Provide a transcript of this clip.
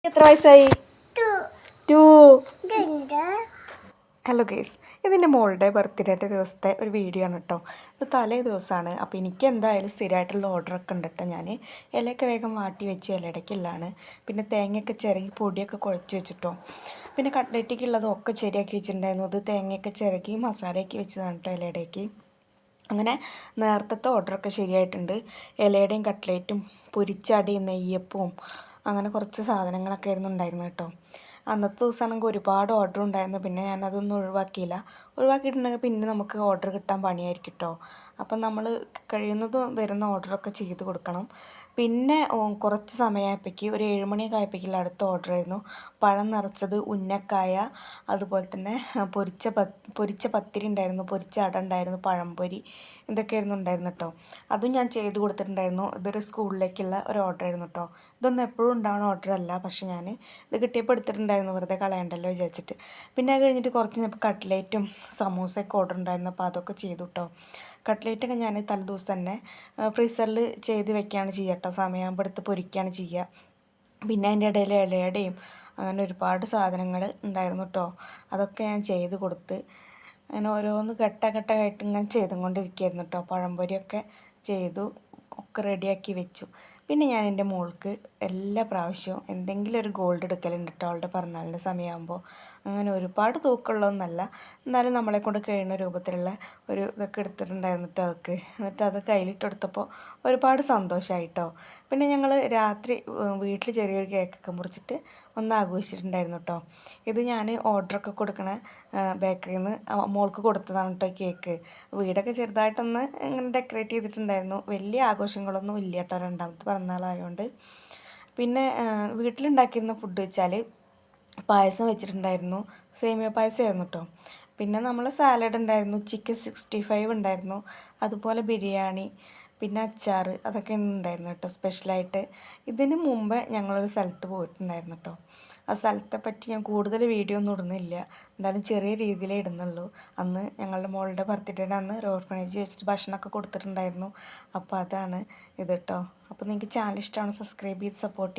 എത്ര വയസ്സായി? 2. Hello guys, ഇതിൻ്റെ മോളുടെ ബർത്ത്ഡേയുടെ ദിവസത്തെ ഒരു വീഡിയോ ആണ് കേട്ടോ. ഇത് തലേ ദിവസമാണ്. അപ്പോൾ എനിക്ക് എന്തായാലും സ്ഥിരമായിട്ടുള്ള ഓർഡറൊക്കെ ഉണ്ട് കേട്ടോ. ഞാൻ ഇലയൊക്കെ വേഗം വാട്ടി വെച്ച് ഇലയിടയ്ക്കുള്ളതാണ്. പിന്നെ തേങ്ങയൊക്കെ ചിരകി പൊടിയൊക്കെ കുഴച്ച് വെച്ചിട്ടോ. പിന്നെ കട്ട്ലറ്റിക്കുള്ളതും ഒക്കെ ശരിയാക്കി വെച്ചിട്ടുണ്ടായിരുന്നു. അത് തേങ്ങയൊക്കെ ചിരകി മസാലയൊക്കെ വെച്ചതാണ് കേട്ടോ ഇലയിടയ്ക്ക്. അങ്ങനെ നേരത്തെ ഓർഡറൊക്കെ ശരിയായിട്ടുണ്ട്. ഇലയുടെയും കട്ട്ലേറ്റും പൊരിച്ചടിയും നെയ്യപ്പവും അങ്ങനെ കുറച്ച് സാധനങ്ങളൊക്കെ ആയിരുന്നു ഉണ്ടായിരുന്നത് കേട്ടോ. അന്നത്തെ ദിവസമാണെങ്കിൽ ഒരുപാട് ഓർഡർ ഉണ്ടായിരുന്നു. പിന്നെ ഞാനതൊന്നും ഒഴിവാക്കിയിട്ടുണ്ടെങ്കിൽ പിന്നെ നമുക്ക് ഓർഡർ കിട്ടാൻ പണിയായിരിക്കും കേട്ടോ. അപ്പം നമ്മൾ കഴിയുന്നത് വരുന്ന ഓർഡറൊക്കെ ചെയ്ത് കൊടുക്കണം. പിന്നെ കുറച്ച് സമയമായപ്പോഴേക്ക് ഒരു 7 മണിയൊക്കെ ആയപ്പോഴേക്കുള്ള അടുത്ത ഓർഡർ ആയിരുന്നു. പഴം നിറച്ചത്, ഉന്നക്കായ, അതുപോലെ തന്നെ പൊരിച്ച പത്തിരി ഉണ്ടായിരുന്നു, പൊരിച്ച അട ഉണ്ടായിരുന്നു, പഴംപൊരി, ഇതൊക്കെയായിരുന്നു ഉണ്ടായിരുന്നു കേട്ടോ. അതും ഞാൻ ചെയ്ത് കൊടുത്തിട്ടുണ്ടായിരുന്നു. ഇതൊരു സ്കൂളിലേക്കുള്ള ഒരു ഓർഡർ ആയിരുന്നു കേട്ടോ. ഇതൊന്നും എപ്പോഴും ഉണ്ടാവുന്ന ഓർഡർ അല്ല, പക്ഷെ ഞാൻ ഇത് കിട്ടിയപ്പോൾ എടുത്തിട്ടുണ്ടായിരുന്നു, വെറുതെ കളയണ്ടല്ലോ വിചാരിച്ചിട്ട്. പിന്നെ അത് കഴിഞ്ഞിട്ട് കുറച്ച് കട്ട്ലേറ്റും സമൂസയൊക്കെ ഓർഡർ ഉണ്ടായിരുന്നു. അപ്പോൾ അതൊക്കെ ചെയ്തു കേട്ടോ. കട്ട്ലേറ്റൊക്കെ ഞാൻ തലേദിവസം തന്നെ ഫ്രീസറിൽ ചെയ്ത് വെക്കുകയാണ് ചെയ്യുക കേട്ടോ. സമയമാകുമ്പോൾ എടുത്ത് പൊരിക്കുകയാണ് ചെയ്യുക. പിന്നെ അതിൻ്റെ ഇടയിൽ ഇലയുടെയും അങ്ങനെ ഒരുപാട് സാധനങ്ങൾ ഉണ്ടായിരുന്നു കേട്ടോ. അതൊക്കെ ഞാൻ ചെയ്ത് കൊടുത്ത് അങ്ങനെ ഓരോന്ന് ഘട്ടമായിട്ട് ഇങ്ങനെ ചെയ്തും കൊണ്ടിരിക്കുകയായിരുന്നു കേട്ടോ. പഴംപൊരിയൊക്കെ ചെയ്തു, ഒക്കെ റെഡിയാക്കി വെച്ചു. പിന്നെ ഞാൻ എൻ്റെ മോൾക്ക് എല്ലാ പ്രാവശ്യവും എന്തെങ്കിലും ഒരു ഗോൾഡ് എടുക്കലുണ്ട് കേട്ടോ. അവളുടെ പിറന്നാളിൻ്റെ സമയമാകുമ്പോൾ അങ്ങനെ ഒരുപാട് തൂക്കമുള്ളതൊന്നല്ല, എന്നാലും നമ്മളെ കൊണ്ട് കഴിയുന്ന രൂപത്തിലുള്ള ഒരു ഇതൊക്കെ എടുത്തിട്ടുണ്ടായിരുന്നു കേട്ടോ അവൾക്ക്. എന്നിട്ട് അത് കയ്യിലിട്ടെടുത്തപ്പോൾ ഒരുപാട് സന്തോഷമായിട്ടോ. പിന്നെ ഞങ്ങൾ രാത്രി വീട്ടിൽ ചെറിയൊരു കേക്കൊക്കെ മുറിച്ചിട്ട് ഒന്ന് ആഘോഷിച്ചിട്ടുണ്ടായിരുന്നു കേട്ടോ. ഇത് ഞാൻ ഓർഡറൊക്കെ കൊടുക്കണ ബേക്കറിയിൽ നിന്ന് മോൾക്ക് കൊടുത്തതാണ് കേട്ടോ കേക്ക്. വീടൊക്കെ ചെറുതായിട്ടൊന്ന് ഇങ്ങനെ ഡെക്കറേറ്റ് ചെയ്തിട്ടുണ്ടായിരുന്നു. വലിയ ആഘോഷങ്ങളൊന്നും ഇല്ല കേട്ടോ രണ്ടാമത്തെ പിറന്നാളായതുകൊണ്ട്. പിന്നെ വീട്ടിലുണ്ടാക്കിയിരുന്ന ഫുഡ് വെച്ചാൽ പായസം വെച്ചിട്ടുണ്ടായിരുന്നു, സേമിയ പായസമായിരുന്നു കേട്ടോ. പിന്നെ നമ്മൾ സാലഡ് ഉണ്ടായിരുന്നു, ചിക്കൻ 65 ഉണ്ടായിരുന്നു, അതുപോലെ ബിരിയാണി, പിന്നെ അച്ചാർ, അതൊക്കെ ഉണ്ടായിരുന്നു കേട്ടോ സ്പെഷ്യലായിട്ട്. ഇതിന് മുമ്പ് ഞങ്ങളൊരു സ്ഥലത്ത് പോയിട്ടുണ്ടായിരുന്നു കേട്ടോ. ആ സ്ഥലത്തെ പറ്റി ഞാൻ കൂടുതൽ വീഡിയോ ഒന്നും ഇടുന്നില്ല, എന്തായാലും ചെറിയ രീതിയിലേ ഇടുന്നുള്ളൂ. അന്ന് ഞങ്ങളുടെ മോളുടെ ബർത്ത്ഡേയുടെ അന്ന് ഒരു ഓർഫനേജ് വെച്ചിട്ട് ഭക്ഷണമൊക്കെ കൊടുത്തിട്ടുണ്ടായിരുന്നു. അപ്പോൾ അതാണ് ഇത് കേട്ടോ. അപ്പോൾ നിങ്ങൾക്ക് ചാനൽ ഇഷ്ടമാണ്, സബ്സ്ക്രൈബ് ചെയ്ത് സപ്പോർട്ട്